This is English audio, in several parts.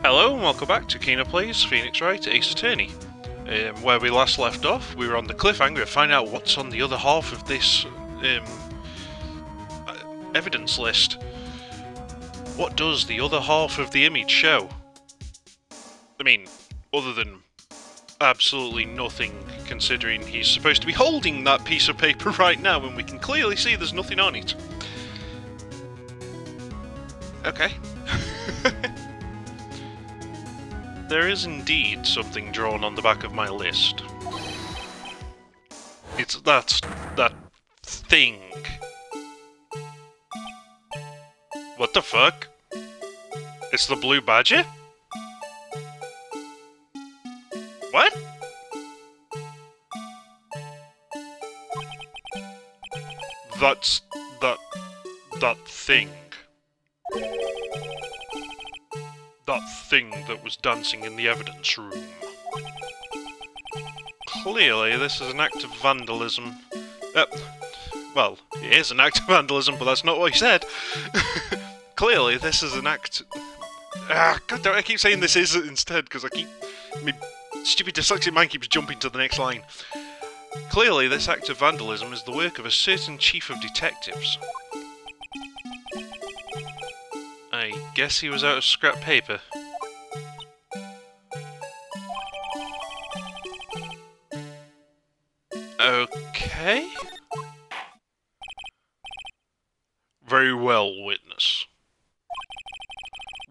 Hello and welcome back to Kino-Plays, Phoenix Wright, Ace Attorney. Where we last left off, we were on the cliffhanger to find out what's on the other half of this evidence list. What does the other half of the image show? I mean, other than absolutely nothing, considering he's supposed to be holding that piece of paper right now and we can clearly see there's nothing on it. Okay. There is indeed something drawn on the back of my list. It's that thing. What the fuck? It's the blue badger? What? That's that thing. That thing that was dancing in the evidence room. Clearly, this is an act of vandalism. Well, it is an act of vandalism, but that's not what he said. Clearly, this is an act... God damn it, I keep saying this is instead, because my stupid dyslexic mind keeps jumping to the next line. Clearly, this act of vandalism is the work of a certain chief of detectives. I guess he was out of scrap paper. Okay. Very well, witness.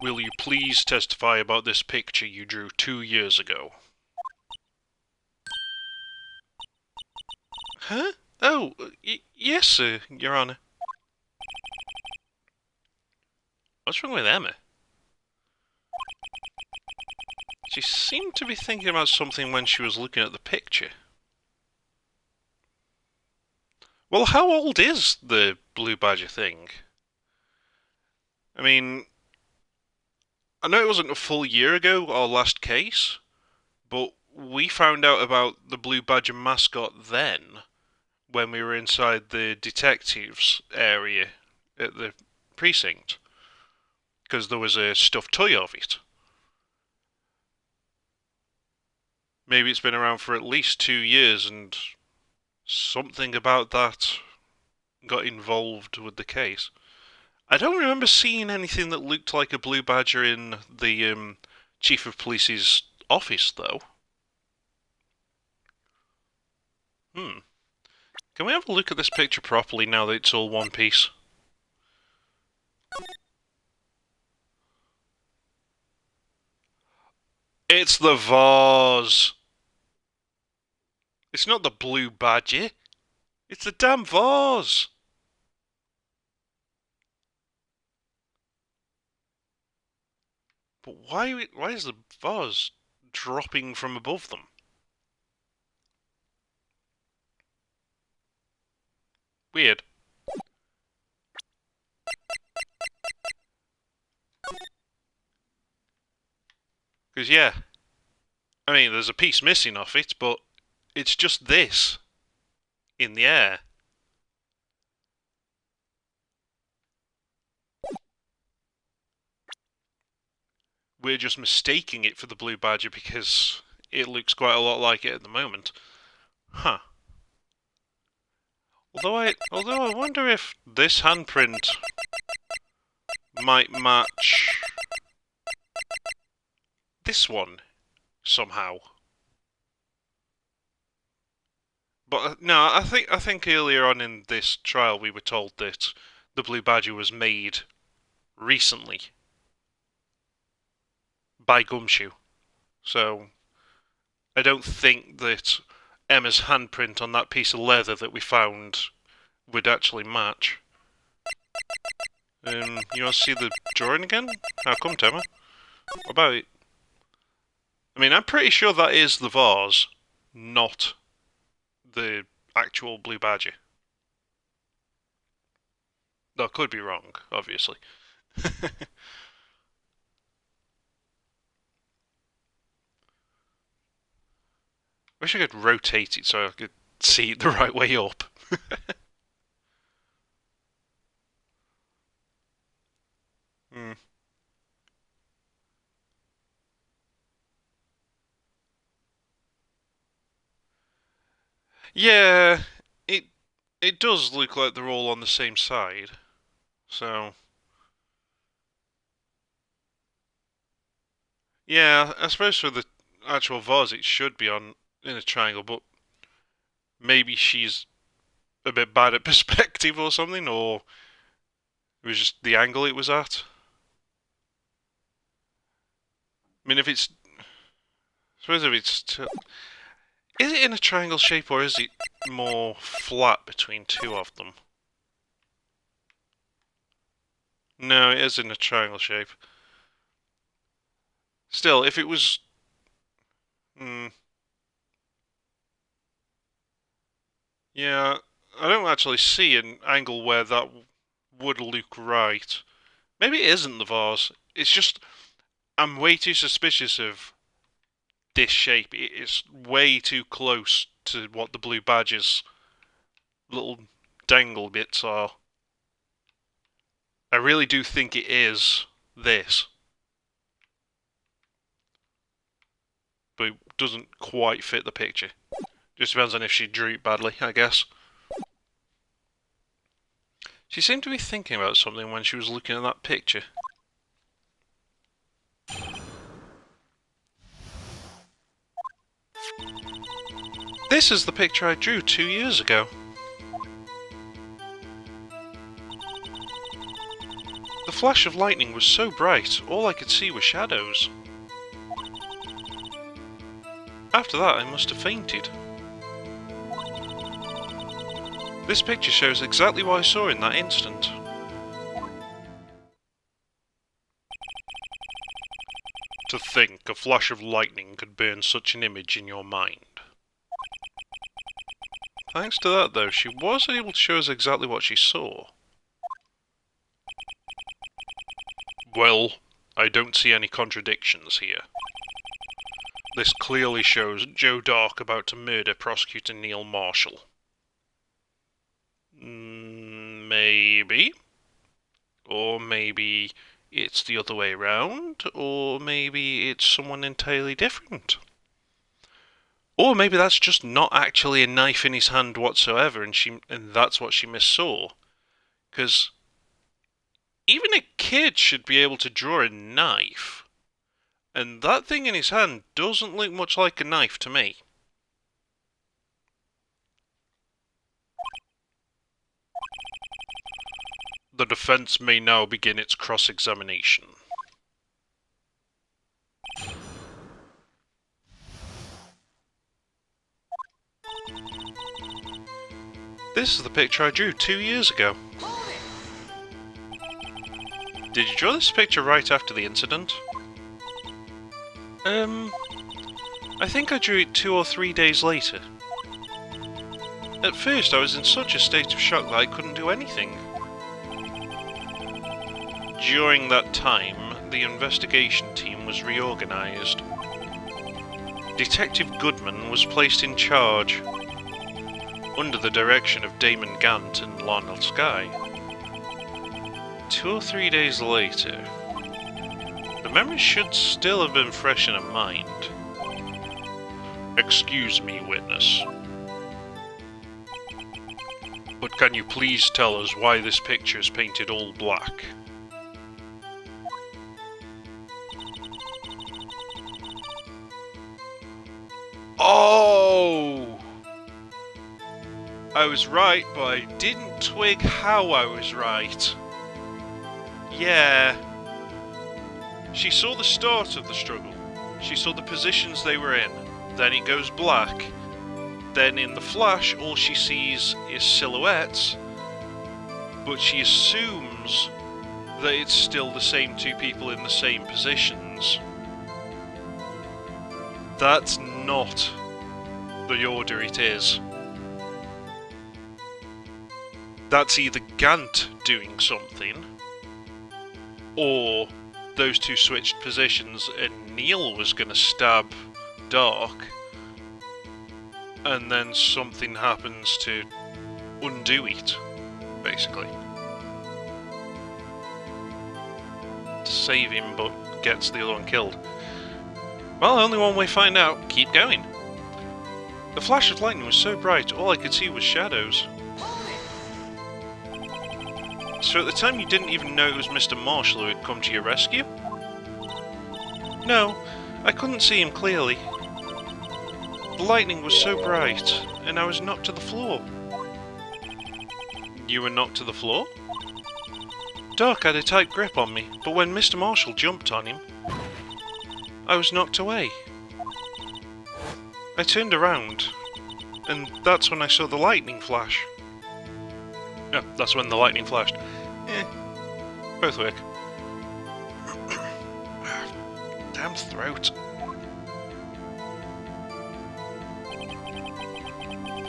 Will you please testify about this picture you drew 2 years ago? Huh? Oh, yes, sir, Your Honour. What's wrong with Emma? She seemed to be thinking about something when she was looking at the picture. Well, how old is the blue badger thing? I mean, I know it wasn't a full year ago, our last case, but we found out about the blue badger mascot then, when we were inside the detectives area at the precinct, because there was a stuffed toy of it. Maybe it's been around for at least 2 years and something about that got involved with the case. I don't remember seeing anything that looked like a blue badger in the Chief of Police's office, though. Can we have a look at this picture properly now that it's all one piece? It's the vase! It's not the blue badger. It's the damn vase! But why is the vase dropping from above them? Weird. Because, yeah. I mean, there's a piece missing off it, but it's just this. In the air. We're just mistaking it for the blue badger because it looks quite a lot like it at the moment. Huh. Although I wonder if this handprint might match this one somehow. But no, I think earlier on in this trial we were told that the blue badger was made recently by Gumshoe. So I don't think that Emma's handprint on that piece of leather that we found would actually match. You want to see the drawing again? How come, Emma? What about it? I mean, I'm pretty sure that is the vase, not the actual blue badger. Though I could be wrong, obviously. Wish I could rotate it so I could see it the right way up. Yeah, it it does look like they're all on the same side. So yeah, I suppose for the actual vase it should be on in a triangle, but maybe she's a bit bad at perspective or something, or it was just the angle it was at. I mean, if it's, I suppose if it's, is it in a triangle shape or is it more flat between two of them? No, it is in a triangle shape. Still, if it was, hmm, yeah, I don't actually see an angle where that would look right. Maybe it isn't the vase. It's just I'm way too suspicious of this shape. It's way too close to what the blue badge's little dangle bits are. I really do think it is this, but it doesn't quite fit the picture. Just depends on if she drew it badly, I guess. She seemed to be thinking about something when she was looking at that picture. This is the picture I drew 2 years ago. The flash of lightning was so bright, all I could see were shadows. After that, I must have fainted. This picture shows exactly what I saw in that instant. To think a flash of lightning could burn such an image in your mind. Thanks to that, though, she was able to show us exactly what she saw. Well, I don't see any contradictions here. This clearly shows Joe Dark about to murder Prosecutor Neil Marshall. Maybe. Or maybe it's the other way around. Or maybe it's someone entirely different. Or maybe that's just not actually a knife in his hand whatsoever, and that's what she missaw. Because even a kid should be able to draw a knife. And that thing in his hand doesn't look much like a knife to me. The defense may now begin its cross-examination. This is the picture I drew 2 years ago. Did you draw this picture right after the incident? I think I drew it 2 or 3 days later. At first I was in such a state of shock that I couldn't do anything. During that time, the investigation team was reorganized. Detective Goodman was placed in charge, under the direction of Damon Gant and Lionel Skye. 2 or 3 days later, the memory should still have been fresh in her mind. Excuse me, witness. But can you please tell us why this picture is painted all black? Oh! I was right, but I didn't twig how I was right. Yeah. She saw the start of the struggle. She saw the positions they were in. Then it goes black. Then in the flash, all she sees is silhouettes. But she assumes that it's still the same two people in the same positions. That's not the order it is. That's either Gant doing something, or those two switched positions and Neil was going to stab Dark, and then something happens to undo it, basically. To save him, but gets the other one killed. Well, only one way to find out. Keep going. The flash of lightning was so bright, all I could see was shadows. So at the time you didn't even know it was Mr. Marshall who had come to your rescue? No, I couldn't see him clearly. The lightning was so bright, and I was knocked to the floor. You were knocked to the floor? Doc had a tight grip on me, but when Mr. Marshall jumped on him, I was knocked away. I turned around, and that's when I saw the lightning flash. Yeah, that's when the lightning flashed. Both work. Damn throat.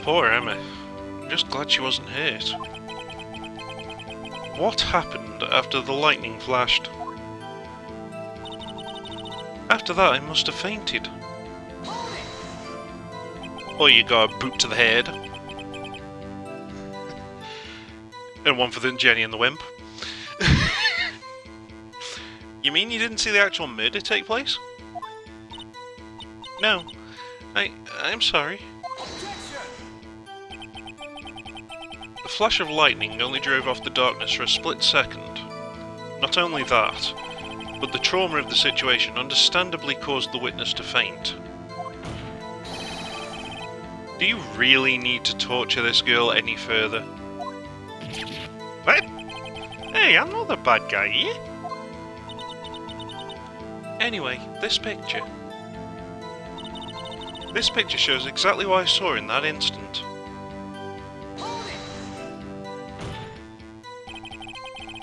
Poor Emma. I'm just glad she wasn't hurt. What happened after the lightning flashed? After that, I must have fainted. Or you got a boot to the head. And one for the Jenny and the Wimp. You mean you didn't see the actual murder take place? No. I'm sorry. The flash of lightning only drove off the darkness for a split second. Not only that, but the trauma of the situation understandably caused the witness to faint. Do you really need to torture this girl any further? What? Hey, I'm not the bad guy here. Anyway, this picture. This picture shows exactly what I saw in that instant.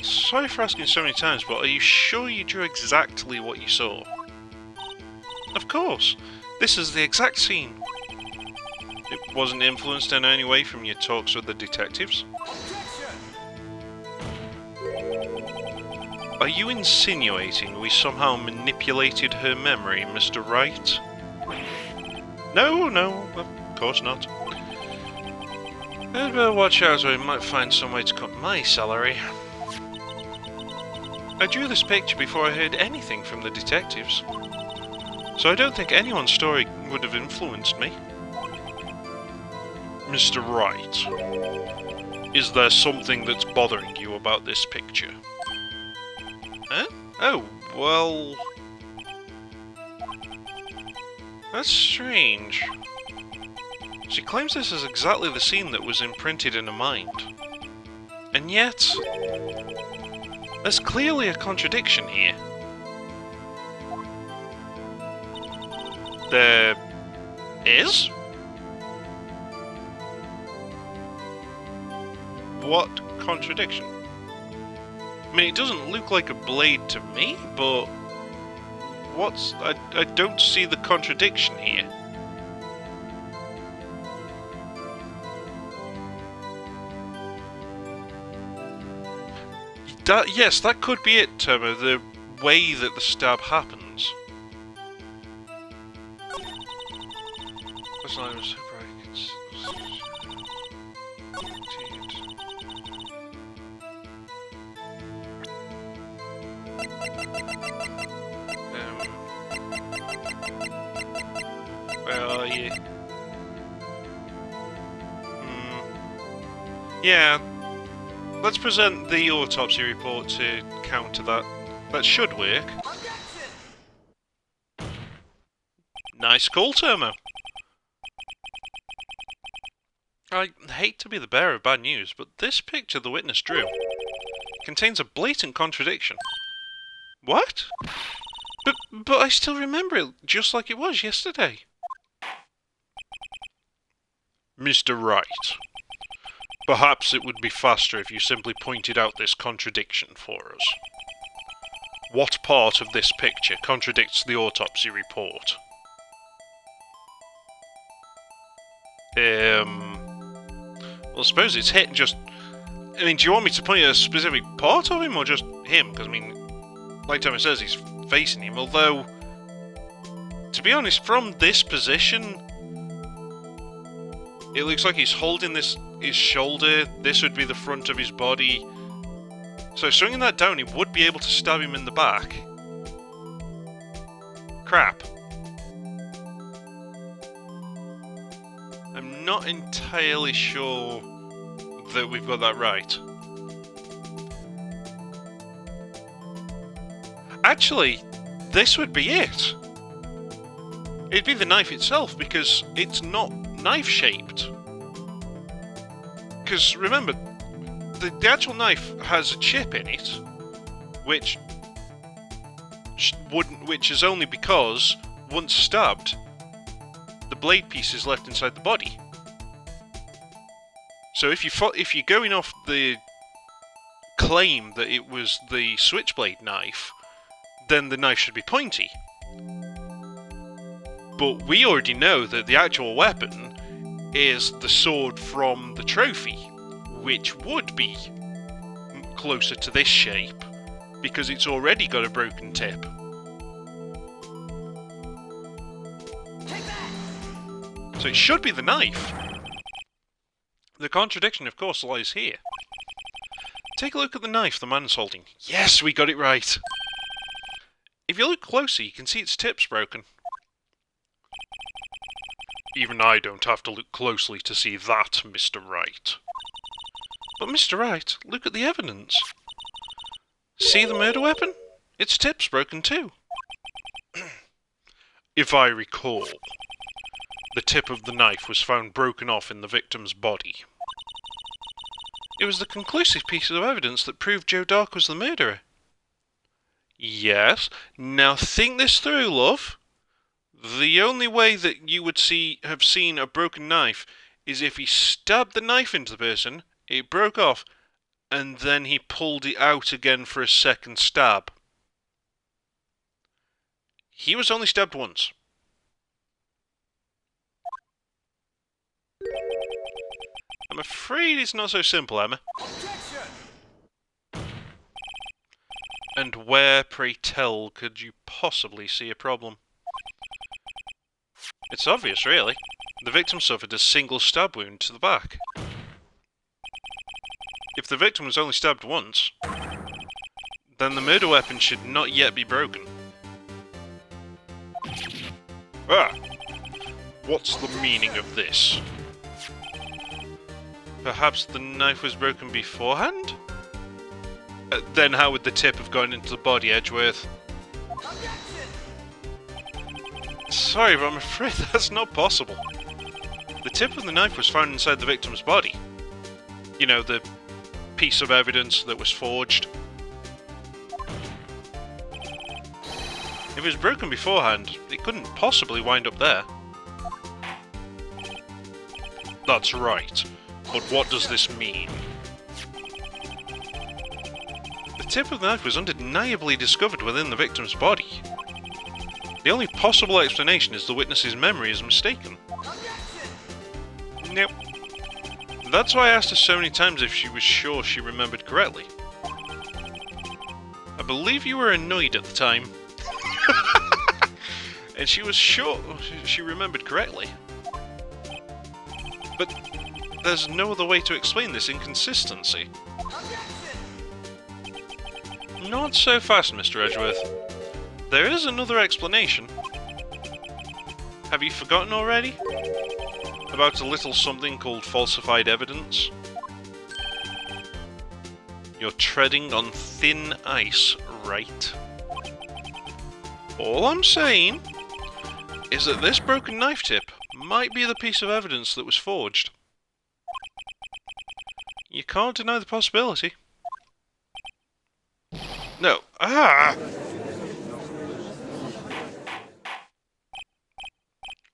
Sorry for asking so many times, but are you sure you drew exactly what you saw? Of course! This is the exact scene. It wasn't influenced in any way from your talks with the detectives? Are you insinuating we somehow manipulated her memory, Mr. Wright? No, of course not. I'd better watch out or we might find some way to cut my salary. I drew this picture before I heard anything from the detectives, so I don't think anyone's story would have influenced me. Mr. Wright, is there something that's bothering you about this picture? Huh? Oh, well... That's strange. She claims this is exactly the scene that was imprinted in her mind. And yet... there's clearly a contradiction here. There... is? What contradiction? I mean, it doesn't look like a blade to me, but... what's... I don't see the contradiction here. Yes, that could be it, Tomo, the way that the stab happens. Where are you? Yeah. Let's present the autopsy report to counter that. That should work. Nice call, Tomo. I hate to be the bearer of bad news, but this picture the witness drew contains a blatant contradiction. What? But I still remember it just like it was yesterday. Mr. Wright, perhaps it would be faster if you simply pointed out this contradiction for us. What part of this picture contradicts the autopsy report? Well, I suppose it's hit just... I mean, do you want me to point at a specific part of him, or just him? Because, I mean, like Thomas says, he's facing him, although... to be honest, from this position... it looks like he's holding his shoulder. This would be the front of his body. So swinging that down, he would be able to stab him in the back. Crap. not entirely sure that we've got that right. Actually, this would be it. It'd be the knife itself, because it's not knife-shaped. Because, remember, the actual knife has a chip in it, which is only because, once stabbed, the blade piece is left inside the body. So if you're going off the claim that it was the switchblade knife, then the knife should be pointy. But we already know that the actual weapon is the sword from the trophy, which would be closer to this shape, because it's already got a broken tip. So it should be the knife. The contradiction, of course, lies here. Take a look at the knife the man's holding. Yes, we got it right! If you look closer, you can see its tip's broken. Even I don't have to look closely to see that, Mr. Wright. But Mr. Wright, look at the evidence. See the murder weapon? Its tip's broken too. If I recall, the tip of the knife was found broken off in the victim's body. It was the conclusive piece of evidence that proved Joe Dark was the murderer. Yes, now think this through, love. The only way that you would have seen a broken knife is if he stabbed the knife into the person, it broke off, and then he pulled it out again for a second stab. He was only stabbed once. I'm afraid it's not so simple, Emma. And where, pray tell, could you possibly see a problem? It's obvious, really. The victim suffered a single stab wound to the back. If the victim was only stabbed once, then the murder weapon should not yet be broken. Ah! What's the meaning of this? Perhaps the knife was broken beforehand? Then how would the tip have gone into the body, Edgeworth? Sorry, but I'm afraid that's not possible. The tip of the knife was found inside the victim's body. You know, the piece of evidence that was forged. If it was broken beforehand, it couldn't possibly wind up there. That's right. But what does this mean? The tip of the knife was undeniably discovered within the victim's body. The only possible explanation is the witness's memory is mistaken. Nope. That's why I asked her so many times if she was sure she remembered correctly. I believe you were annoyed at the time. And she was sure she remembered correctly. But there's no other way to explain this inconsistency. Not so fast, Mr. Edgeworth. There is another explanation. Have you forgotten already? About a little something called falsified evidence? You're treading on thin ice, right? All I'm saying is that this broken knife tip might be the piece of evidence that was forged. You can't deny the possibility. No. Ah!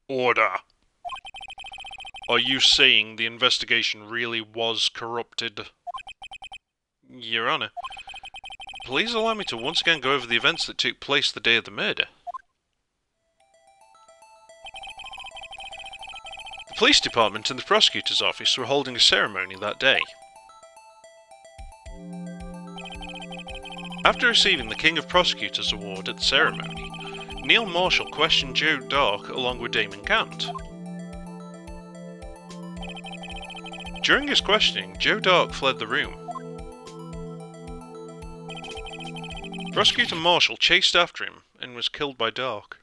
Order. Are you saying the investigation really was corrupted? Your Honour, please allow me to once again go over the events that took place the day of the murder. The police department and the prosecutor's office were holding a ceremony that day. After receiving the King of Prosecutors Award at the ceremony, Neil Marshall questioned Joe Dark along with Damon Gant. During his questioning, Joe Dark fled the room. Prosecutor Marshall chased after him and was killed by Dark.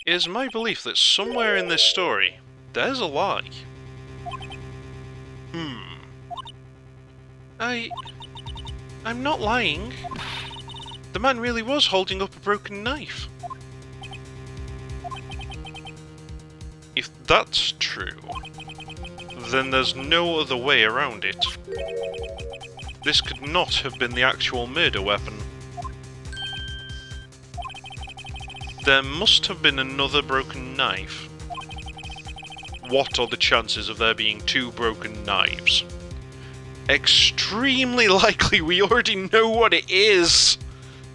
It is my belief that somewhere in this story, there's a lie. I'm not lying. The man really was holding up a broken knife. If that's true, then there's no other way around it. This could not have been the actual murder weapon. There must have been another broken knife. What are the chances of there being two broken knives? Extremely likely. We already know what it is.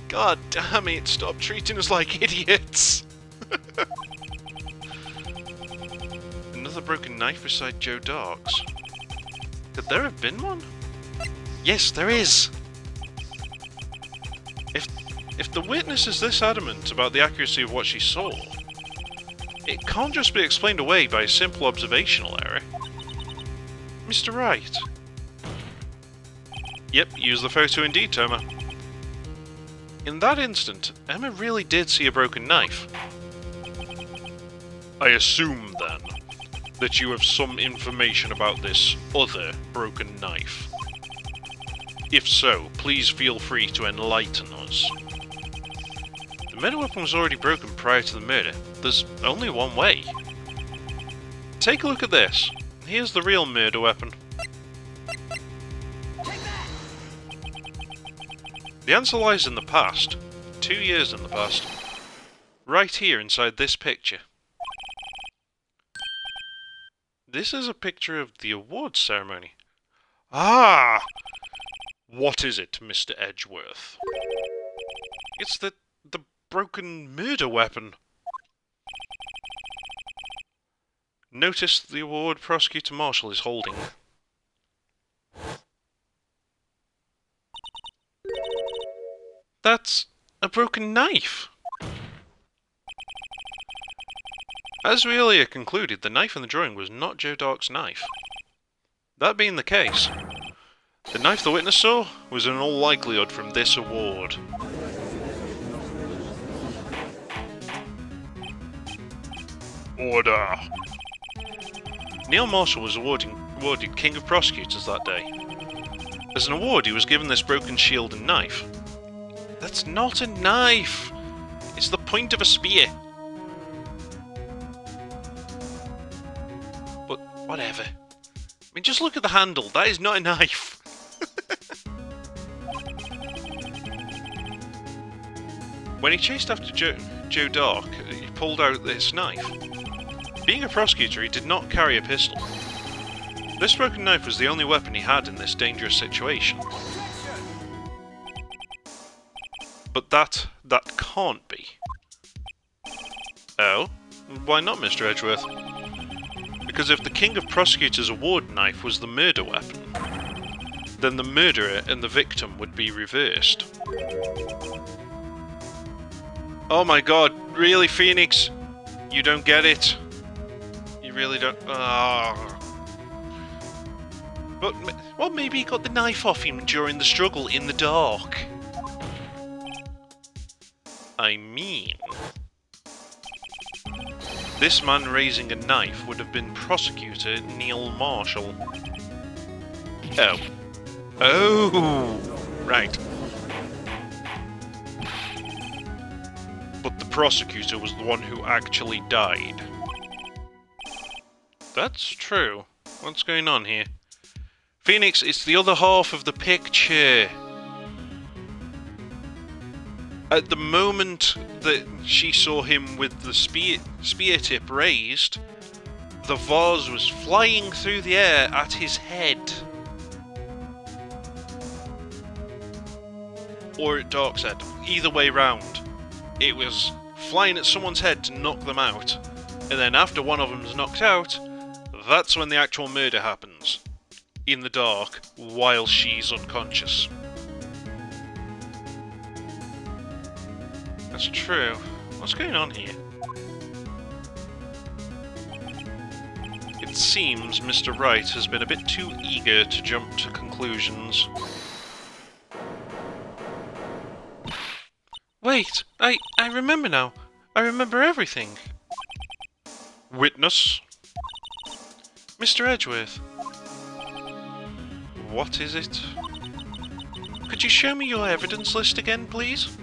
God damn it, stop treating us like idiots. Another broken knife beside Joe Dark's. Could there have been one? Yes, there is. If the witness is this adamant about the accuracy of what she saw, it can't just be explained away by a simple observational error. Mr. Wright. Yep, use the photo indeed, Toma. In that instant, Emma really did see a broken knife. I assume, then, that you have some information about this other broken knife. If so, please feel free to enlighten us. The murder weapon was already broken prior to the murder. There's only one way. Take a look at this. Here's the real murder weapon. The answer lies in the past. 2 years in the past. Right here inside this picture. This is a picture of the awards ceremony. Ah! What is it, Mr. Edgeworth? It's the broken murder weapon. Notice the award Prosecutor Marshall is holding. That's a broken knife. As we earlier concluded, the knife in the drawing was not Joe Dark's knife. That being the case, the knife the witness saw was in all likelihood from this award. Order! Neil Marshall was awarded King of Prosecutors that day. As an award, he was given this broken shield and knife. That's not a knife! It's the point of a spear. But, whatever. I mean, just look at the handle. That is not a knife. When he chased after Joe Dark, he pulled out this knife. Being a prosecutor, he did not carry a pistol. This broken knife was the only weapon he had in this dangerous situation. But that can't be. Oh? Why not, Mr. Edgeworth? Because if the King of Prosecutors' award knife was the murder weapon, then the murderer and the victim would be reversed. Oh my god, really, Phoenix? You don't get it? You really don't... But, well, maybe he got the knife off him during the struggle in the dark. I mean... this man raising a knife would have been Prosecutor Neil Marshall. Oh. Oh! Right. But the prosecutor was the one who actually died. That's true. What's going on here? Phoenix, it's the other half of the picture. At the moment that she saw him with the spear tip raised, the vase was flying through the air at his head. Or at Dark's head. Either way round. It was flying at someone's head to knock them out. And then after one of them's knocked out, that's when the actual murder happens. In the dark, while she's unconscious. That's true. What's going on here? It seems Mr. Wright has been a bit too eager to jump to conclusions. Wait, I remember now. I remember everything. Witness. Mr. Edgeworth. What is it? Could you show me your evidence list again, please?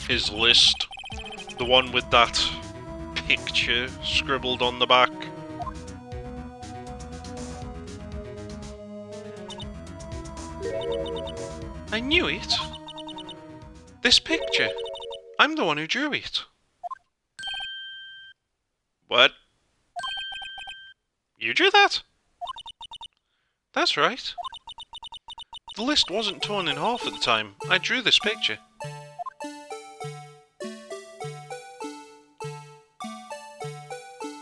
His list? The one with that picture scribbled on the back? I knew it. This picture. I'm the one who drew it. What? You drew that? That's right. The list wasn't torn in half at the time. I drew this picture.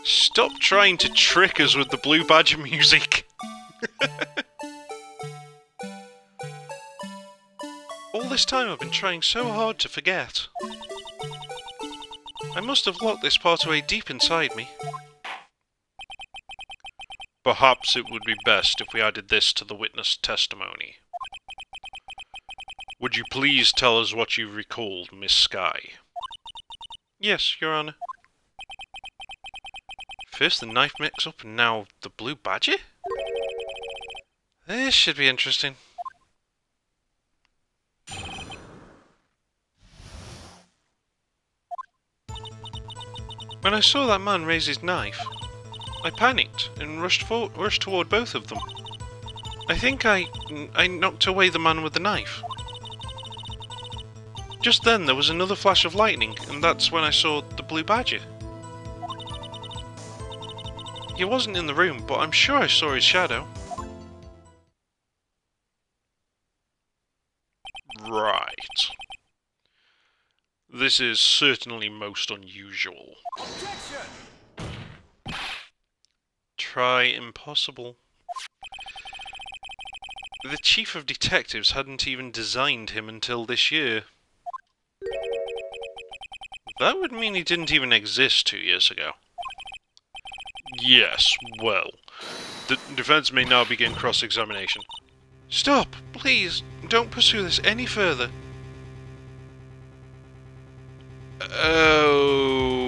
Stop trying to trick us with the Blue Badger music. All this time I've been trying so hard to forget. I must have locked this part away deep inside me. Perhaps it would be best if we added this to the witness testimony. Would you please tell us what you recalled, Miss Skye? Yes, Your Honour. First the knife mix-up and now the Blue Badger? This should be interesting. When I saw that man raise his knife, I panicked and rushed toward both of them. I think I knocked away the man with the knife. Just then there was another flash of lightning, and that's when I saw the Blue Badger. He wasn't in the room, but I'm sure I saw his shadow. Right. This is certainly most unusual. Objection! Try impossible. The Chief of Detectives hadn't even designed him until this year. That would mean he didn't even exist 2 years ago. Yes, well, the defense may now begin cross-examination. Stop! Please, don't pursue this any further. Oh.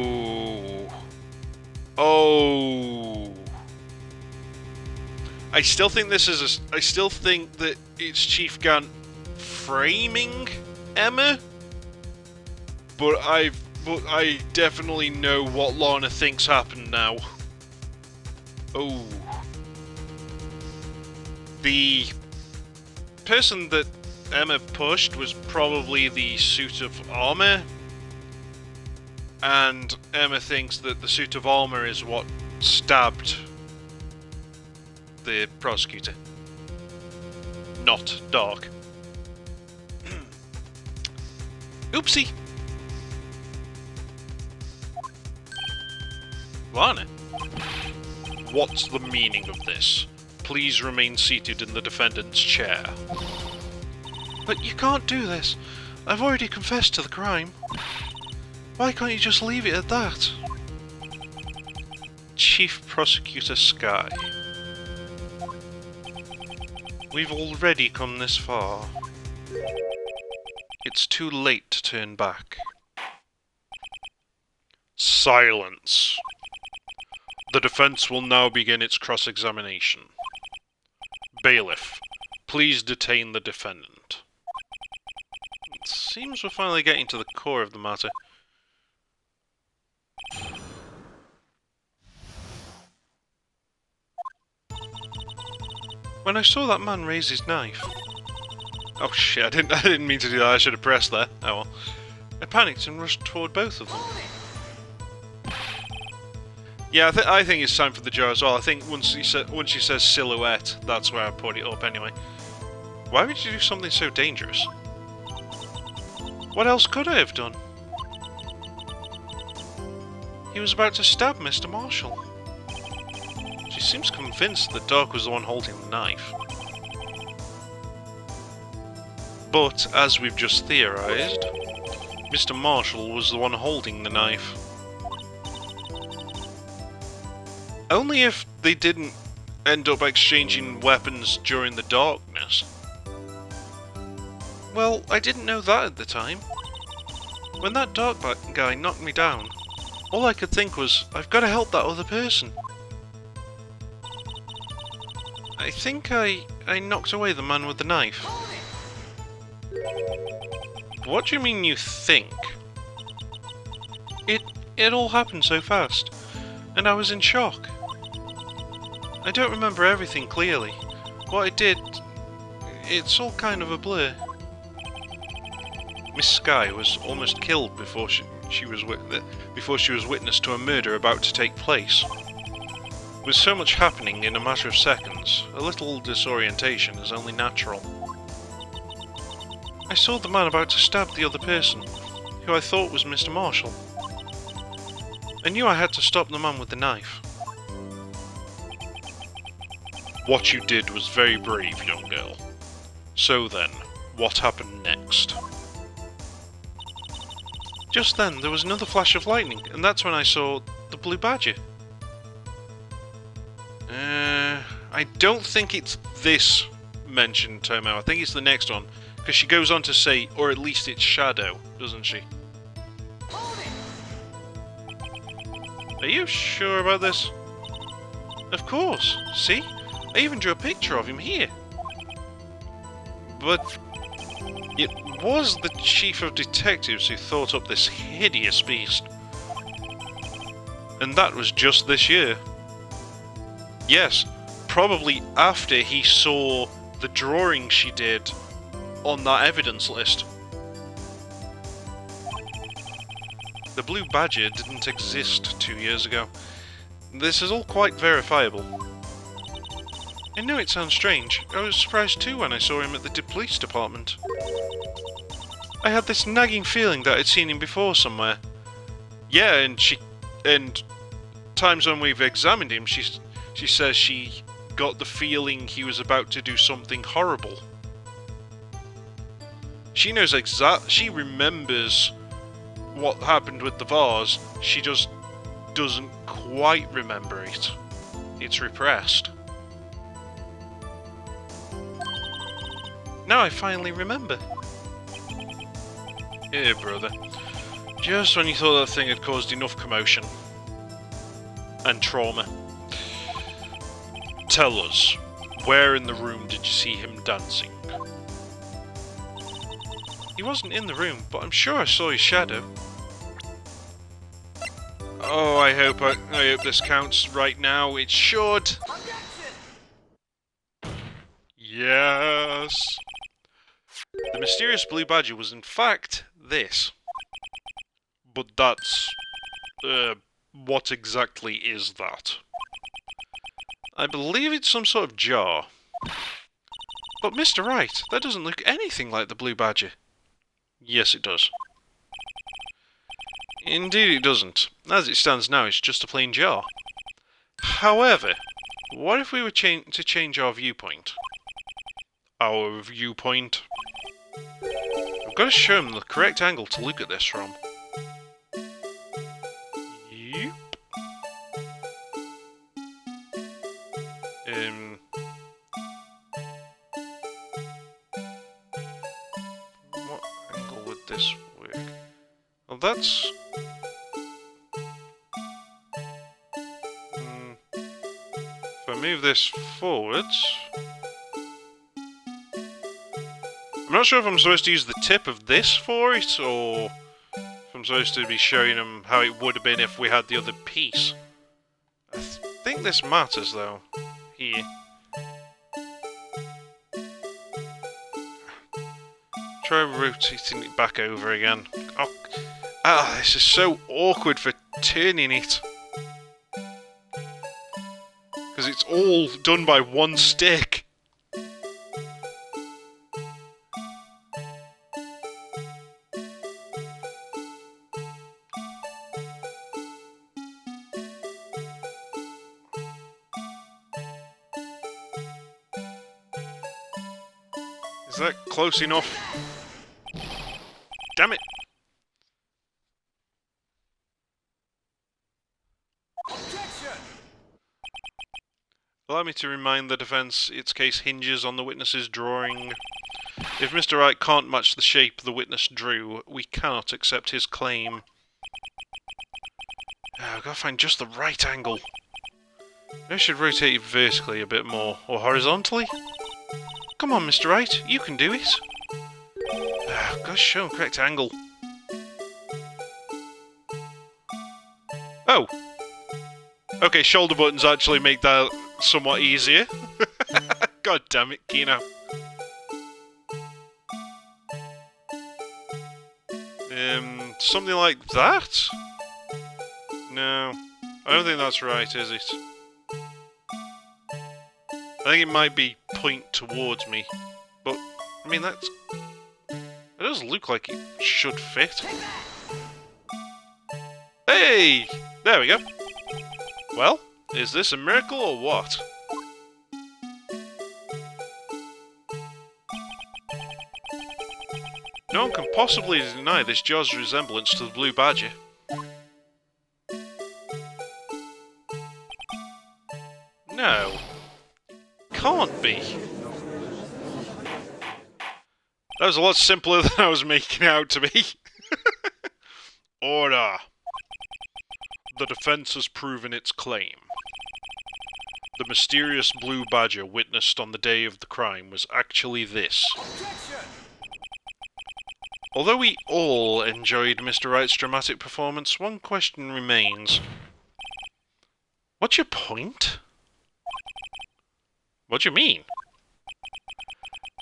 I still think I still think that it's Chief Gant framing Emma, but I definitely know what Lana thinks happened now. Oh. The person that Emma pushed was probably the suit of armor, and Emma thinks that the suit of armor is what stabbed the prosecutor. Not Dark. Oopsie! Lana? What's the meaning of this? Please remain seated in the defendant's chair. But you can't do this. I've already confessed to the crime. Why can't you just leave it at that? Chief Prosecutor Skye. We've already come this far. It's too late to turn back. Silence. The defense will now begin its cross-examination. Bailiff, please detain the defendant. It seems we're finally getting to the core of the matter. When I saw that man raise his knife... Oh shit, I didn't mean to do that, I should have pressed there. Oh well. I panicked and rushed toward both of them. Yeah, I think it's time for the jar as well. I think once she says silhouette, that's where I put it up anyway. Why would you do something so dangerous? What else could I have done? He was about to stab Mr. Marshall. She seems convinced that Dark was the one holding the knife. But, as we've just theorised, Mr. Marshall was the one holding the knife. Only if they didn't end up exchanging weapons during the darkness. Well, I didn't know that at the time. When that dark guy knocked me down, All I could think was, I've got to help that other person. I think I knocked away the man with the knife. What do you mean you think? It all happened so fast, and I was in shock. I don't remember everything clearly. What I did, it's all kind of a blur. Miss Skye was almost killed before she was witness to a murder about to take place. With so much happening in a matter of seconds, a little disorientation is only natural. I saw the man about to stab the other person, who I thought was Mr. Marshall. I knew I had to stop the man with the knife. What you did was very brave, young girl. So then, what happened next? Just then, there was another flash of lightning, and that's when I saw the blue badger. I don't think it's this mentioned, Tomo. I think it's the next one, because she goes on to say, or at least it's Shadow, doesn't she? Are you sure about this? Of course. See? I even drew a picture of him here. But it was the chief of detectives who thought up this hideous beast. And that was just this year. Yes, probably after he saw the drawing she did on that evidence list. The blue badger didn't exist 2 years ago. This is all quite verifiable. I know it sounds strange. I was surprised too when I saw him at the police department. I had this nagging feeling that I'd seen him before somewhere. Yeah, and times when we've examined him, she says she got the feeling he was about to do something horrible. She knows she remembers what happened with the vase, she just doesn't quite remember it. It's repressed. Now I finally remember. Here, brother. Just when you thought that thing had caused enough commotion. And trauma. Tell us, where in the room did you see him dancing? He wasn't in the room, but I'm sure I saw his shadow. Oh, I hope this counts right now. It should. Yes. The mysterious blue badger was in fact this. But that's... what exactly is that? I believe it's some sort of jar. But Mr. Wright, that doesn't look anything like the blue badger. Yes, it does. Indeed it doesn't. As it stands now, it's just a plain jar. However, what if we were to change our viewpoint? Our viewpoint? I've got to show him the correct angle to look at this from. Yep. What angle would this work? Well, that's... If I move this forwards... I'm not sure if I'm supposed to use the tip of this for it, or if I'm supposed to be showing them how it would have been if we had the other piece. I think this matters, though. Here. Try rotating it back over again. Oh, this is so awkward for turning it. Because it's all done by one stick. Is that close enough? Damn it! Allow me to remind the defence its case hinges on the witness's drawing. If Mr. Wright can't match the shape the witness drew, we cannot accept his claim. I've got to find just the right angle. Maybe I should rotate it vertically a bit more, or horizontally? Come on, Mr. Wright, you can do it. I've got to show the correct angle. Oh! Okay, shoulder buttons actually make that somewhat easier. God damn it, Kino. Something like that? No, I don't think that's right, is it? I think it might be point towards me, but, I mean, it does look like it should fit. Hey! There we go. Well, is this a miracle or what? No one can possibly deny this jaw's resemblance to the blue badger. No. Can't be. That was a lot simpler than I was making out to be. Order. The defense has proven its claim. The mysterious blue badger witnessed on the day of the crime was actually this. Although we all enjoyed Mr. Wright's dramatic performance, one question remains. What's your point? What do you mean?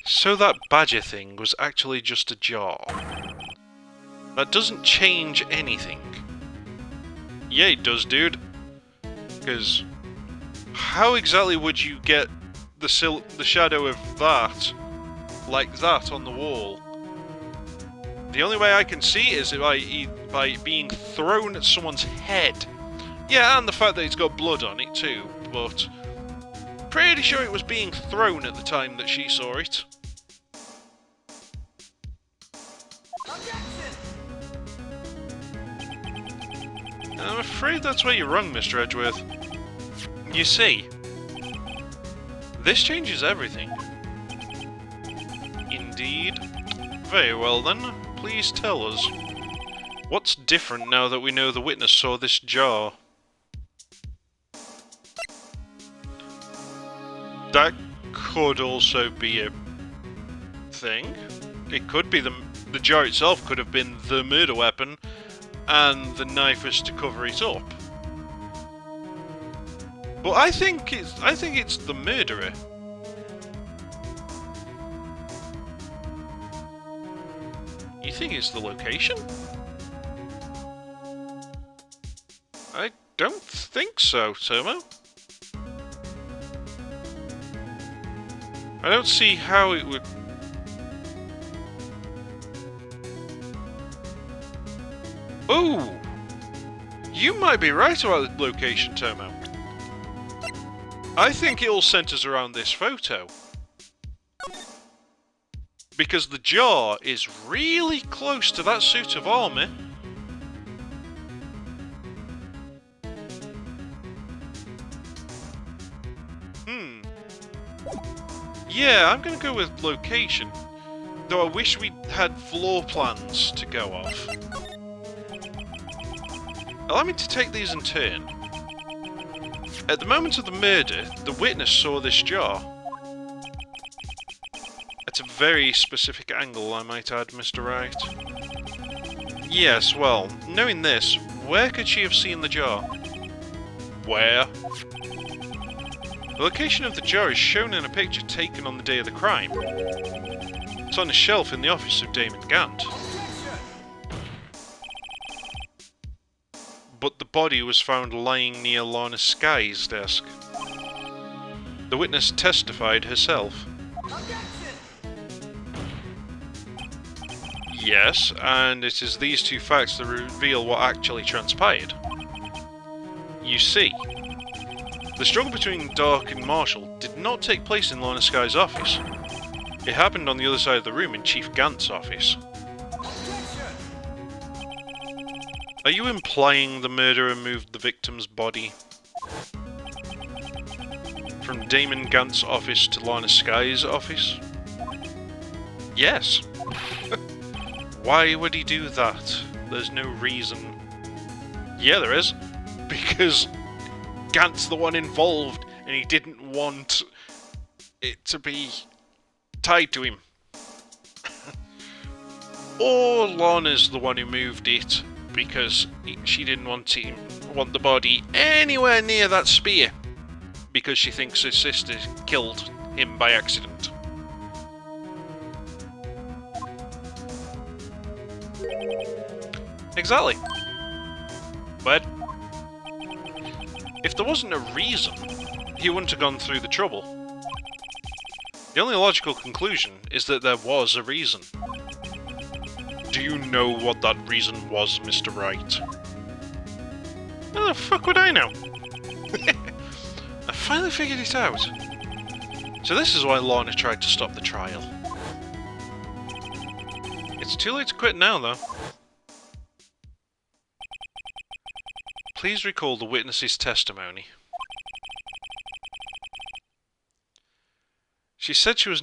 So that badger thing was actually just a jar. That doesn't change anything. Yeah, it does, dude. Because how exactly would you get the shadow of that, like that, on the wall? The only way I can see is by being thrown at someone's head. Yeah, and the fact that it's got blood on it too, but pretty sure it was being thrown at the time that she saw it. I'm afraid that's where you're wrong, Mr. Edgeworth. You see, this changes everything. Indeed. Very well then, please tell us. What's different now that we know the witness saw this jar? That could also be a thing. It could be the jar itself could have been the murder weapon, and the knife was to cover it up. But I think it's the murderer. You think it's the location? I don't think so, Tomo. I don't see how it would... Ooh! You might be right about the location, Tomo. I think it all centers around this photo. Because the jar is really close to that suit of armour. Yeah, I'm gonna go with location. Though I wish we had floor plans to go off. Allow me to take these in turn. At the moment of the murder, the witness saw this jar. At a very specific angle, I might add, Mr. Wright. Yes, well, knowing this, where could she have seen the jar? Where? The location of the jar is shown in a picture taken on the day of the crime. It's on a shelf in the office of Damon Gant. But the body was found lying near Lana Sky's desk. The witness testified herself. Yes, and it is these two facts that reveal what actually transpired. You see, the struggle between Dark and Marshall did not take place in Lana Sky's office. It happened on the other side of the room in Chief Gant's office. Are you implying the murderer moved the victim's body from Damon Gant's office to Lana Sky's office? Yes. Why would he do that? There's no reason. Yeah, there is. because Gant's the one involved and he didn't want it to be tied to him. Or Lorna's the one who moved it because she didn't want the body anywhere near that spear because she thinks his sister killed him by accident. Exactly. But if there wasn't a reason, he wouldn't have gone through the trouble. The only logical conclusion is that there was a reason. Do you know what that reason was, Mr. Wright? How the fuck would I know? I finally figured it out. So this is why Lorna tried to stop the trial. It's too late to quit now, though. Please recall the witness's testimony. She said she was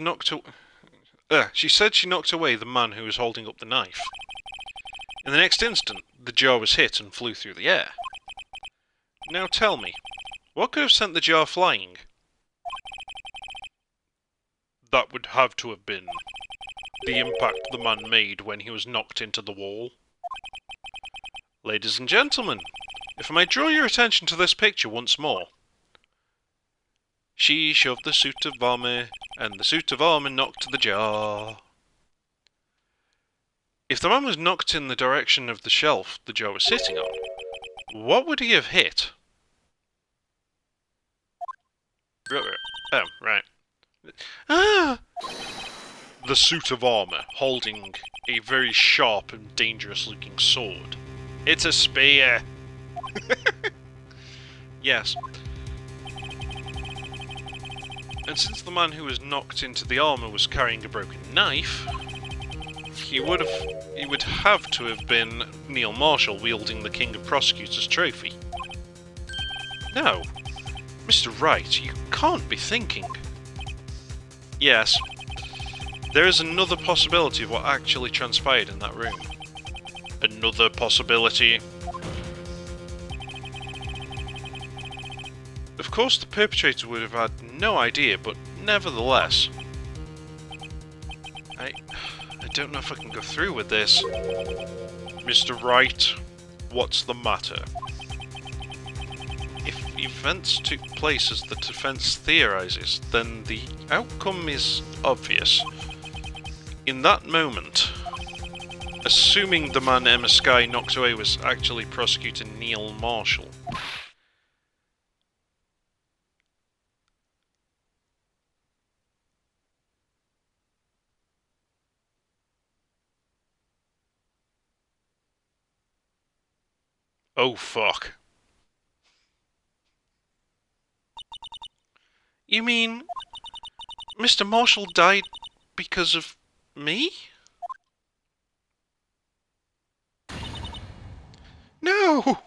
she said she knocked away the man who was holding up the knife. In the next instant, the jar was hit and flew through the air. Now tell me, what could have sent the jar flying? That would have to have been the impact the man made when he was knocked into the wall. Ladies and gentlemen, if I may draw your attention to this picture once more. She shoved the suit of armour, and the suit of armour knocked the jar. If the man was knocked in the direction of the shelf the jar was sitting on, what would he have hit? Oh, right. Ah! The suit of armour, holding a very sharp and dangerous-looking sword. It's a spear! Yes. And since the man who was knocked into the armour was carrying a broken knife, he would have to have been Neil Marshall wielding the King of Prosecutors trophy. No. Mr. Wright, you can't be thinking. Yes. There is another possibility of what actually transpired in that room. Another possibility. Of course, the perpetrator would have had no idea, but nevertheless. I don't know if I can go through with this. Mr. Wright, what's the matter? If events took place as the defense theorizes, then the outcome is obvious. In that moment, assuming the man Emma Skye knocked away was actually Prosecutor Neil Marshall. Oh fuck. You mean Mr. Marshall died because of me? No!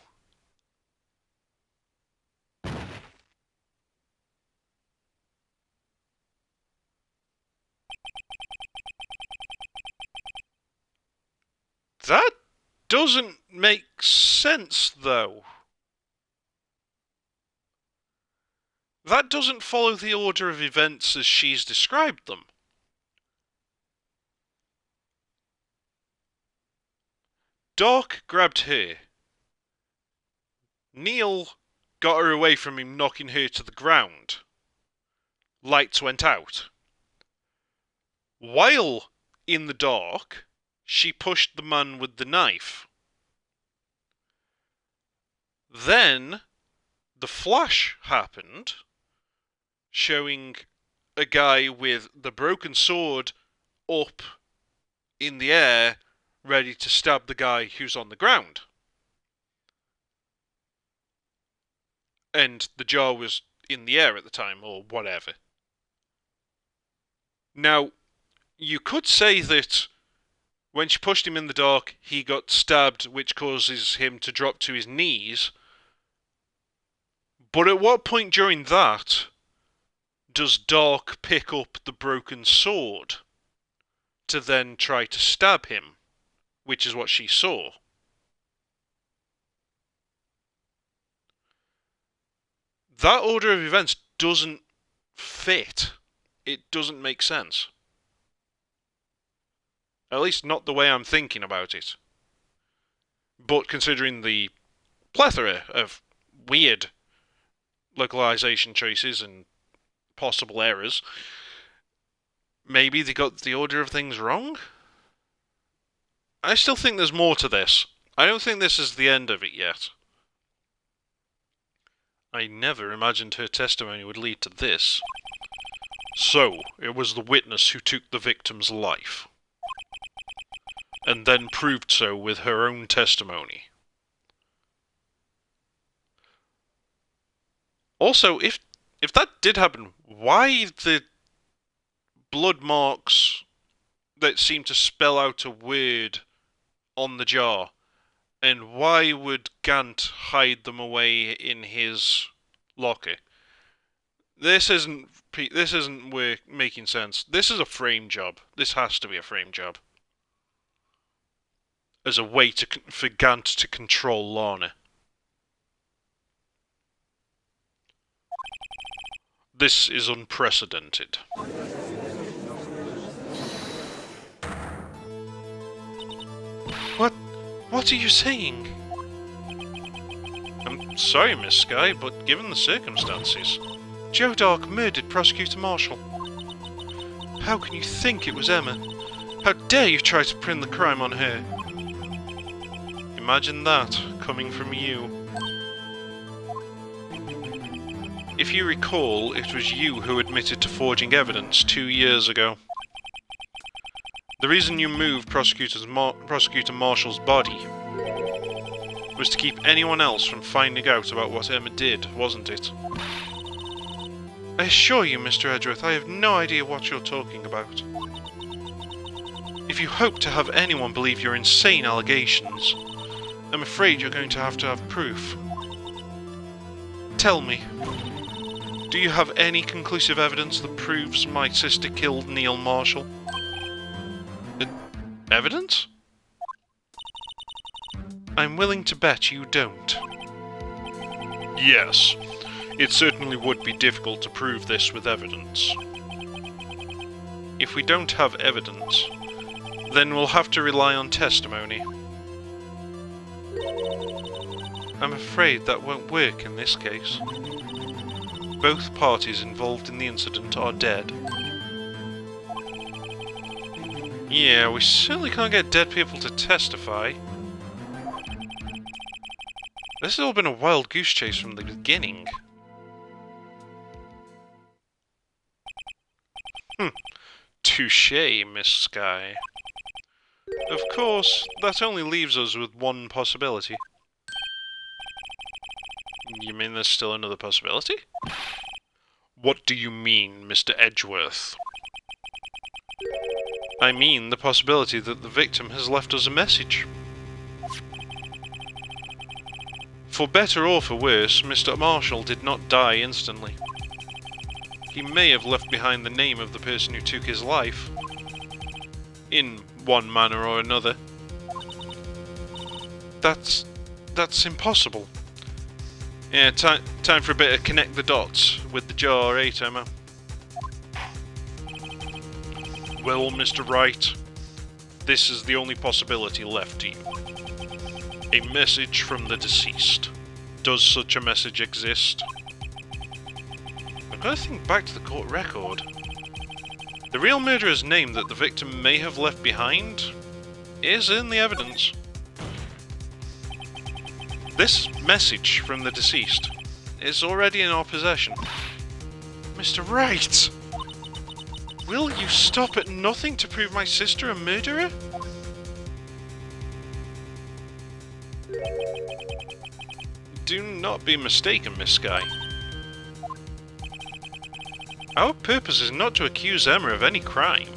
That doesn't make sense, though. That doesn't follow the order of events as she's described them. Doc grabbed her. Neil got her away from him, knocking her to the ground. Lights went out. While in the dark, she pushed the man with the knife. Then, the flash happened, showing a guy with the broken sword up in the air, ready to stab the guy who's on the ground. And the jar was in the air at the time, or whatever. Now, you could say that when she pushed him in the dark, he got stabbed, which causes him to drop to his knees. But at what point during that does Dark pick up the broken sword to then try to stab him, which is what she saw? That order of events doesn't fit. It doesn't make sense. At least not the way I'm thinking about it. But considering the plethora of weird localization choices and possible errors, maybe they got the order of things wrong? I still think there's more to this. I don't think this is the end of it yet. I never imagined her testimony would lead to this. So, it was the witness who took the victim's life, and then proved so with her own testimony. Also, if that did happen, why the blood marks that seem to spell out a word on the jar? And why would Gant hide them away in his locker? This isn't making sense. This is a frame job. This has to be a frame job. As a way for Gant to control Lana. This is unprecedented. What are you saying? I'm sorry, Miss Skye, but given the circumstances... Joe Dark murdered Prosecutor Marshall. How can you think it was Emma? How dare you try to pin the crime on her? Imagine that, coming from you. If you recall, it was you who admitted to forging evidence 2 years ago. The reason you moved Prosecutor Marshall's body was to keep anyone else from finding out about what Emma did, wasn't it? I assure you, Mr. Edgeworth, I have no idea what you're talking about. If you hope to have anyone believe your insane allegations, I'm afraid you're going to have proof. Tell me, do you have any conclusive evidence that proves my sister killed Neil Marshall? Evidence? I'm willing to bet you don't. Yes, it certainly would be difficult to prove this with evidence. If we don't have evidence, then we'll have to rely on testimony. I'm afraid that won't work in this case. Both parties involved in the incident are dead. Yeah, we certainly can't get dead people to testify. This has all been a wild goose chase from the beginning. Touché, Miss Skye. Of course, that only leaves us with one possibility. You mean there's still another possibility? What do you mean, Mr. Edgeworth? I mean the possibility that the victim has left us a message. For better or for worse, Mr. Marshall did not die instantly. He may have left behind the name of the person who took his life, in one manner or another. That's impossible. Yeah, time for a bit of connect the dots with the jar, eh, Tomo? Well, Mr. Wright, this is the only possibility left to you. A message from the deceased. Does such a message exist? I've got to think back to the court record. The real murderer's name that the victim may have left behind is in the evidence. This message from the deceased is already in our possession. Mr. Wright! Will you stop at nothing to prove my sister a murderer? Do not be mistaken, Miss Skye. Our purpose is not to accuse Emma of any crime.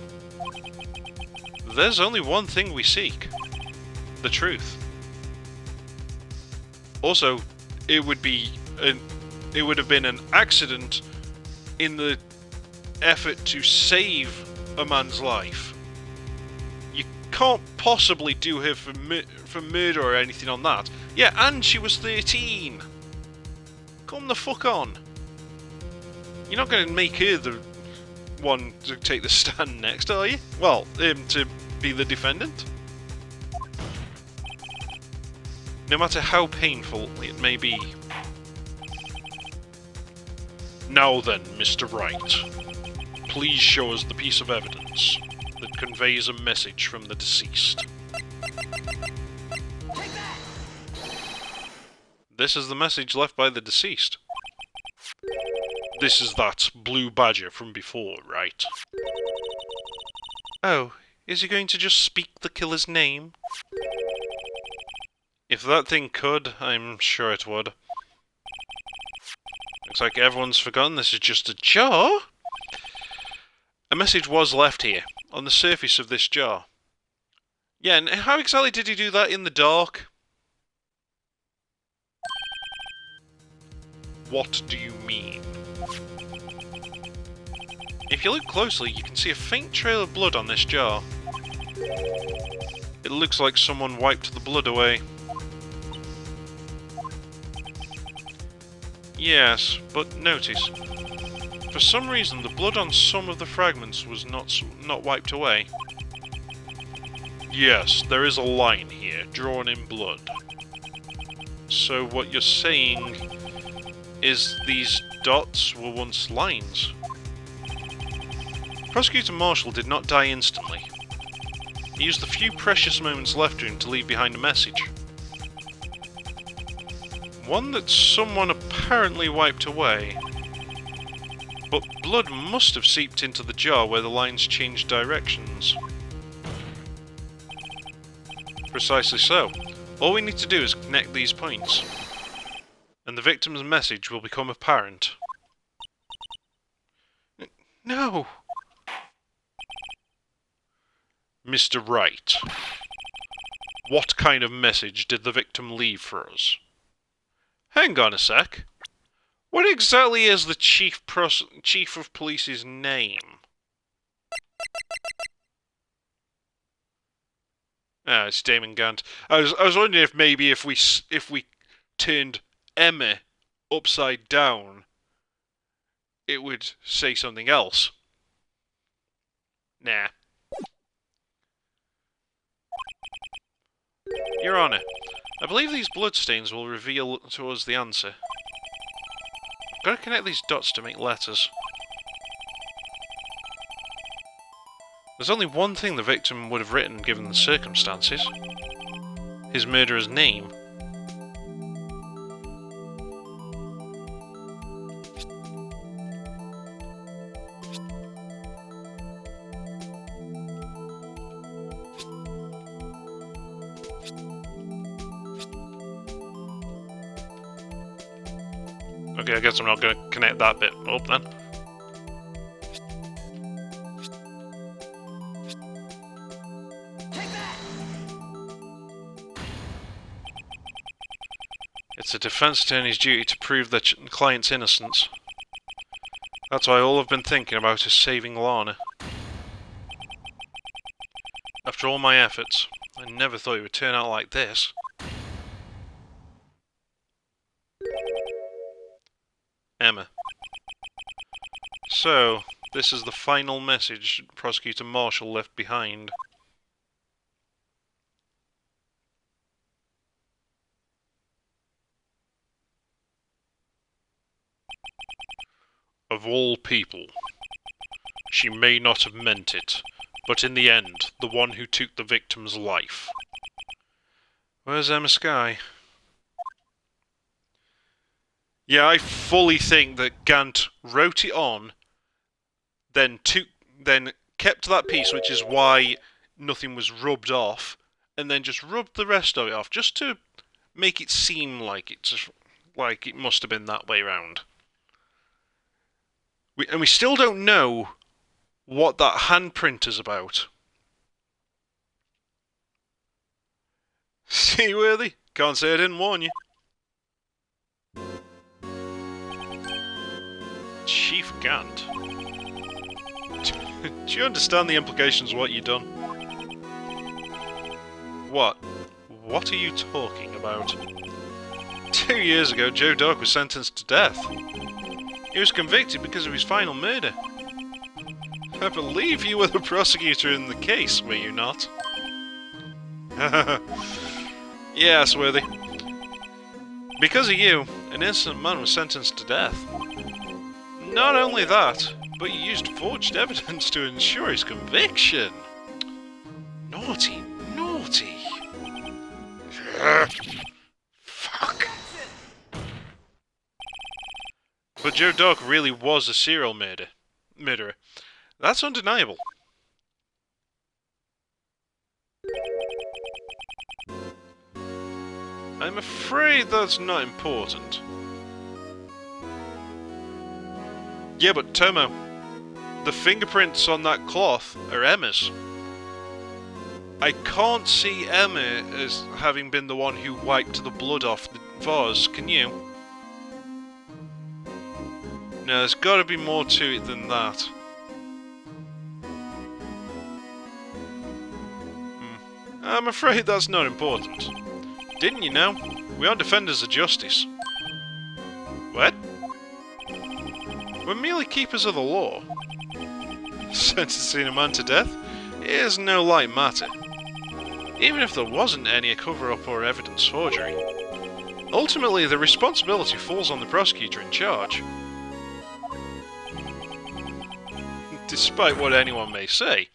There's only one thing we seek. The truth. Also, it would have been an accident in the effort to save a man's life. You can't possibly do her for murder or anything on that. Yeah, and she was 13. Come the fuck on. You're not going to make her the one to take the stand next, are you? Well, to be the defendant? No matter how painful it may be. Now then, Mr. Wright, please show us the piece of evidence that conveys a message from the deceased. This is the message left by the deceased. This is that blue badger from before, right? Oh, is he going to just speak the killer's name? If that thing could, I'm sure it would. Looks like everyone's forgotten this is just a jar. A message was left here, on the surface of this jar. Yeah, and how exactly did he do that in the dark? What do you mean? If you look closely, you can see a faint trail of blood on this jar. It looks like someone wiped the blood away. Yes, but notice, for some reason the blood on some of the fragments was not wiped away. Yes, there is a line here, drawn in blood. So what you're saying is these dots were once lines? Prosecutor Marshall did not die instantly. He used the few precious moments left to him to leave behind a message. One that someone apparently wiped away. But blood must have seeped into the jar where the lines changed directions. Precisely so. All we need to do is connect these points, and the victim's message will become apparent. No! Mr. Wright, what kind of message did the victim leave for us? Hang on a sec. What exactly is the Chief of Police's name? Ah, it's Damon Gant. I was wondering if maybe if we turned Emma upside down, it would say something else. Nah. Your Honour, I believe these bloodstains will reveal to us the answer. I've got to connect these dots to make letters. There's only one thing the victim would have written given the circumstances. His murderer's name. Okay, I guess I'm not going to connect that bit up then. It's a defense attorney's duty to prove their client's innocence. That's why all I've been thinking about is saving Lana. After all my efforts, I never thought it would turn out like this. Emma. So, this is the final message Prosecutor Marshall left behind. Of all people, she may not have meant it, but in the end, the one who took the victim's life. Where's Emma Skye? Yeah, I fully think that Gant wrote it on, then kept that piece, which is why nothing was rubbed off, and then just rubbed the rest of it off, just to make it seem like it must have been that way round. And we still don't know what that handprint is about. Seaworthy? Can't say I didn't warn you. Chief Gant. Do you understand the implications of what you've done? What? What are you talking about? 2 years ago, Joe Dark was sentenced to death. He was convicted because of his final murder. I believe you were the prosecutor in the case, were you not? Yes, Worthy. Because of you, an innocent man was sentenced to death. Not only that, but you used forged evidence to ensure his conviction. Naughty, naughty. Fuck. But Joe Dog really was a serial murderer. That's undeniable. I'm afraid that's not important. Yeah, but Tomo, the fingerprints on that cloth are Emma's. I can't see Emma as having been the one who wiped the blood off the vase, can you? No, there's gotta be more to it than that. I'm afraid that's not important. Didn't you know? We are defenders of justice. What? We're merely keepers of the law. Sentencing a man to death is no light matter. Even if there wasn't any cover-up or evidence forgery. Ultimately, the responsibility falls on the prosecutor in charge. Despite what anyone may say,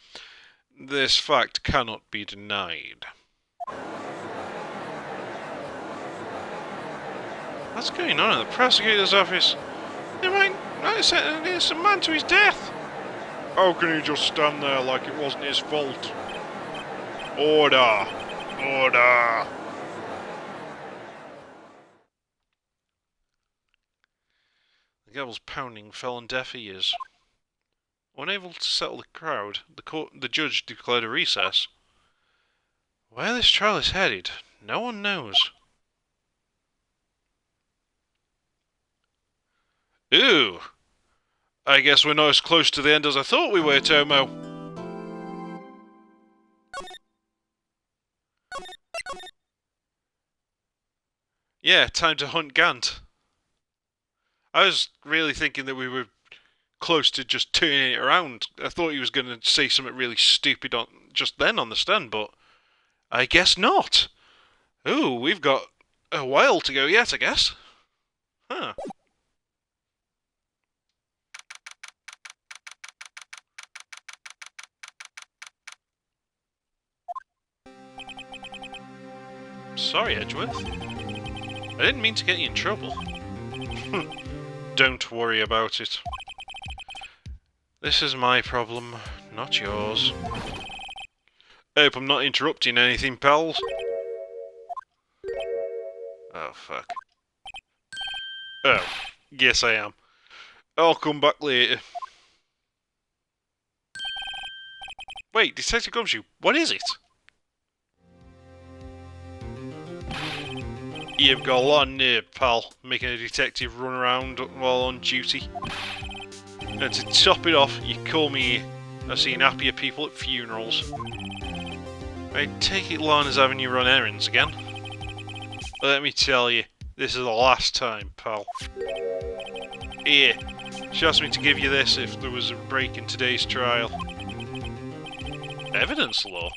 this fact cannot be denied. What's going on in the prosecutor's office? They might sentence a man to his death. How can he just stand there like it wasn't his fault? Order! Order! The gavel's pounding fell on deaf ears. Unable to settle the crowd, the judge declared a recess. Where this trial is headed, no one knows. Ooh! I guess we're not as close to the end as I thought we were, Tomo. Yeah, time to hunt Gant. I was really thinking that we were close to just turning it around. I thought he was going to say something really stupid just then on the stand, but I guess not. Ooh, we've got a while to go yet, I guess. Huh. Sorry, Edgeworth. I didn't mean to get you in trouble. Don't worry about it. This is my problem, not yours. Hope I'm not interrupting anything, pals. Oh, fuck. Oh, yes I am. I'll come back later. Wait, Detective Gumshoe, what is it? You've got a lot of nerve, pal, making a detective run around while on duty. And to top it off, you call me I've seen happier people at funerals. I take it Lana's having you run errands again? Let me tell you, this is the last time, pal. Here, she asked me to give you this if there was a break in today's trial. Evidence law?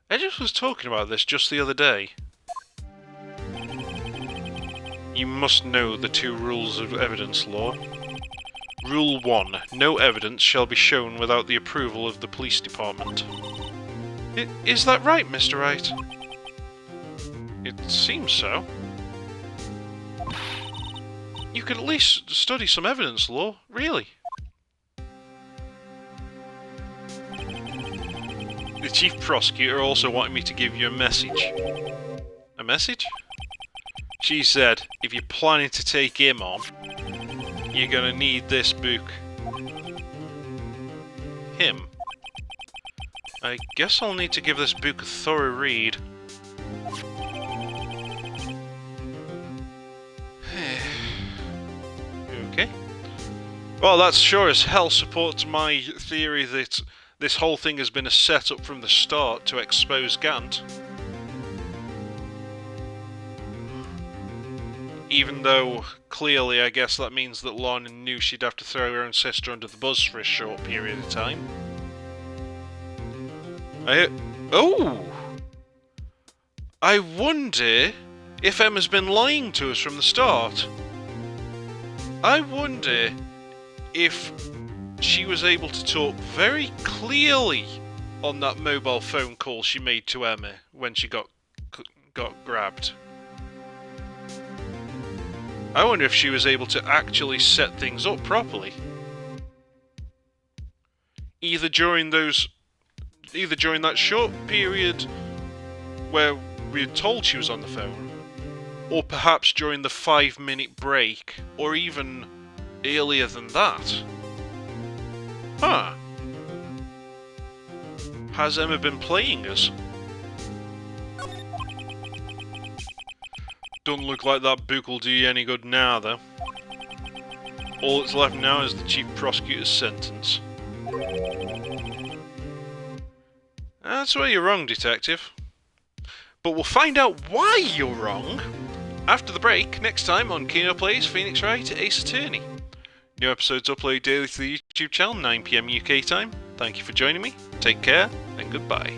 I just was talking about this just the other day. You must know the 2 rules of evidence law. Rule 1. No evidence shall be shown without the approval of the police department. Is that right, Mr. Wright? It seems so. You could at least study some evidence law, really. The chief prosecutor also wanted me to give you a message. A message? She said, if you're planning to take him on, you're gonna need this book. Him. I guess I'll need to give this book a thorough read. Okay. Well, that sure as hell supports my theory that this whole thing has been a setup from the start to expose Gant. Even though, clearly, I guess that means that Lorna knew she'd have to throw her own sister under the bus for a short period of time. Oh! I wonder if Emma's been lying to us from the start. I wonder if she was able to talk very clearly on that mobile phone call she made to Emma when she got grabbed. I wonder if she was able to actually set things up properly. Either during that short period where we were told she was on the phone, or perhaps during the 5-minute break, or even earlier than that. Huh. Has Emma been playing us? Doesn't look like that book will do you any good now, though. All that's left now is the Chief Prosecutor's sentence. That's where you're wrong, Detective. But we'll find out why you're wrong after the break, next time on Kino-Plays, Phoenix Wright, Ace Attorney. New episodes upload daily to the YouTube channel, 9 PM UK time. Thank you for joining me, take care, and goodbye.